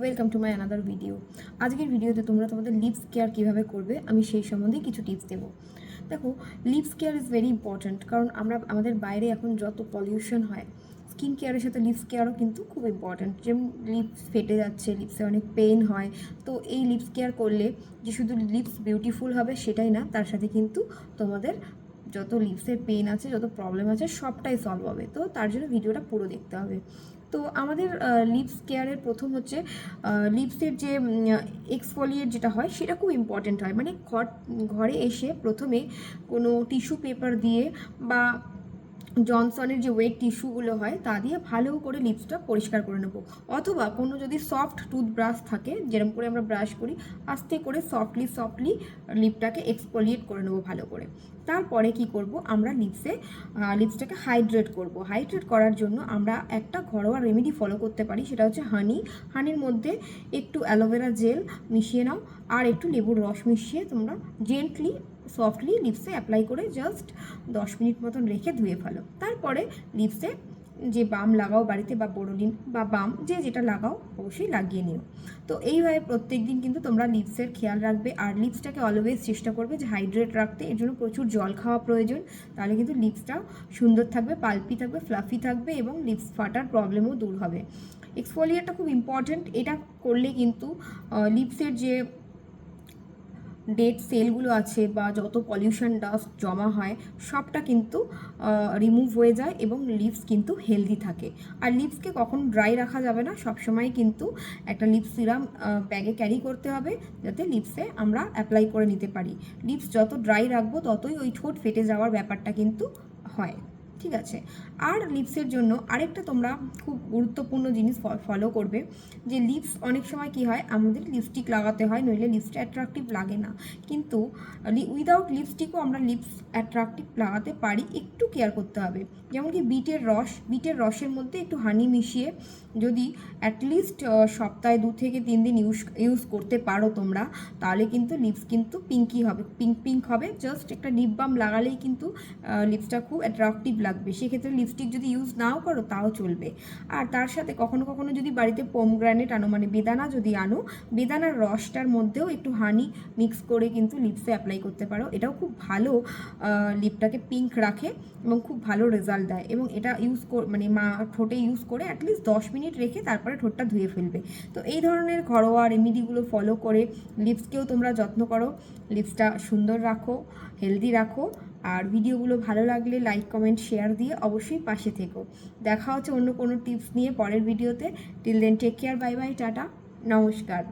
Welcome to my another video. আজকের ভিডিওতে তোমরা তোমাদের লিপস কেয়ার কীভাবে করবে আমি সেই সম্বন্ধে কিছু টিপস দেবো। দেখো, lips care is very important, কারণ আমাদের বাইরে এখন যত পলিউশন হয়, স্কিন কেয়ারের সাথে লিপস কেয়ারও কিন্তু খুব ইম্পর্ট্যান্ট। যেমন লিপস ফেটে যাচ্ছে, লিপসে অনেক পেইন হয়, তো এই লিপস কেয়ার করলে যে শুধু লিপস বিউটিফুল হবে সেটাই না, তার সাথে কিন্তু তোমাদের যত লিপসের পেইন আছে, যত প্রবলেম আছে, সবটাই সলভ হবে। তো তার জন্য ভিডিওটা পুরো দেখতে হবে। তো আমাদের লিপস কেয়ারের প্রথম হচ্ছে লিপসের যে এক্সফোলিয়েট যেটা হয় সেটা খুব ইম্পর্ট্যান্ট হয়। মানে ঘরে এসে প্রথমে কোনো টিস্যু পেপার দিয়ে বা জনসনের যে ওয়েট টিস্যুগুলো হয় তা দিয়ে ভালো করে লিপসটা পরিষ্কার করে নেবো, অথবা কোনো যদি সফট টুথব্রাশ থাকে, যেরকম করে আমরা ব্রাশ করি, আস্তে করে সফটলি লিপটাকে এক্সফোলিয়েট করে নেবো ভালো করে। তারপরে কি করব, আমরা লিপসটাকে হাইড্রেট করব। হাইড্রেট করার জন্য আমরা একটা ঘরোয়া রেমেডি ফলো করতে পারি, সেটা হচ্ছে হানির মধ্যে একটু অ্যালোভেরা জেল মিশিয়ে নাও, আর একটু লেবুর রস মিশিয়ে তোমরা জেন্টলি সফটলি লিপসে অ্যাপ্লাই করে জাস্ট 10 মিনিট মতন রেখে ধুয়ে ফেলো। তারপরে লিপসে যে বাম লাগাও বাড়িতে, বা বোরোলিন বা বাম যেটা লাগাও অবশ্যই লাগিয়ে নিও। তো এইভাবে প্রত্যেক দিন কিন্তু তোমরা লিপসের খেয়াল রাখবে, আর লিপসটাকে অলওয়েজ চেষ্টা করবে যে হাইড্রেট রাখতে। এর জন্য প্রচুর জল খাওয়া প্রয়োজন, তাহলে কিন্তু লিপসটা সুন্দর থাকবে, পাল্পি থাকবে, ফ্লাফি থাকবে, এবং লিপস ফাটার প্রবলেমও দূর হবে। এক্সফোলিয়েটটা খুব ইম্পর্ট্যান্ট। এটা করলে কিন্তু লিপসের যে ডেড সেলগুলো আছে বা যত পলিউশন ডাস্ট জমা হয় সবটা কিন্তু রিমুভ হয়ে যায়, এবং লিপস কিন্তু হেলদি থাকে। আর লিপসকে কখনো ড্রাই রাখা যাবে না, সবসময় কিন্তু একটা লিপস সিরাম ব্যাগে ক্যারি করতে হবে, যাতে লিপসে আমরা অ্যাপ্লাই করে নিতে পারি। লিপস যত ড্রাই রাখবো ততই ওই ঠোঁট ফেটে যাওয়ার ব্যাপারটা কিন্তু হয়। ঠিক আছে। আর লিপসের জন্য আরেকটা তোমরা খুব গুরুত্বপূর্ণ জিনিস ফলো করবে, যে লিপস অনেক সময় কি হয়, আমাদের লিপস্টিক লাগাতে হয়, নইলে লিপসটা অ্যাট্রাকটিভ লাগে না। কিন্তু উইদাউট লিপস্টিকও আমরা লিপস অ্যাট্রাকটিভ লাগাতে পারি, একটু কেয়ার করতে হবে। যেমন কি বিটের রসের মধ্যে একটু হানি মিশিয়ে যদি অ্যাটলিস্ট সপ্তাহে 2 থেকে 3 দিন ইউজ করতে পারো তোমরা, তাহলে কিন্তু লিপস কিন্তু পিঙ্ক হবে। জাস্ট একটা লিপ বাম লাগালেই কিন্তু লিপসটা খুব অ্যাট্রাকটিভ লাগবে। সেক্ষেত্রে লিপস্টিক যদি ইউজ নাও করো তাও চলবে। আর তার সাথে কখনো কখনো যদি বাড়িতে পোমগ্রানেট আনো, মানে বেদানা যদি আনো, বেদানার রসটার মধ্যেও একটু হানি মিক্স করে কিন্তু লিপসে অ্যাপ্লাই করতে পারো। এটাও খুব ভালো লিপটাকে পিঙ্ক রাখে এবং খুব ভালো রেজাল্ট দেয়। এবং এটা ঠোঁটে ইউজ করে অ্যাটলিস্ট 10 মিনিট রেখে তারপরে ঠোঁটটা ধুয়ে ফেলবে। তো এই ধরনের ঘরোয়া রেমিডিগুলো ফলো করে লিপসকেও তোমরা যত্ন করো, লিপসটা সুন্দর রাখো, হেলদি রাখো। আর ভিডিওগুলো ভালো লাগলে লাইক, কমেন্ট, শেয়ার দিয়ে অবশ্যই পাশে থেকো। দেখা হচ্ছে অন্য কোনো টিপস নিয়ে পরের ভিডিওতে। Till then take care, bye bye, tata, নমস্কার।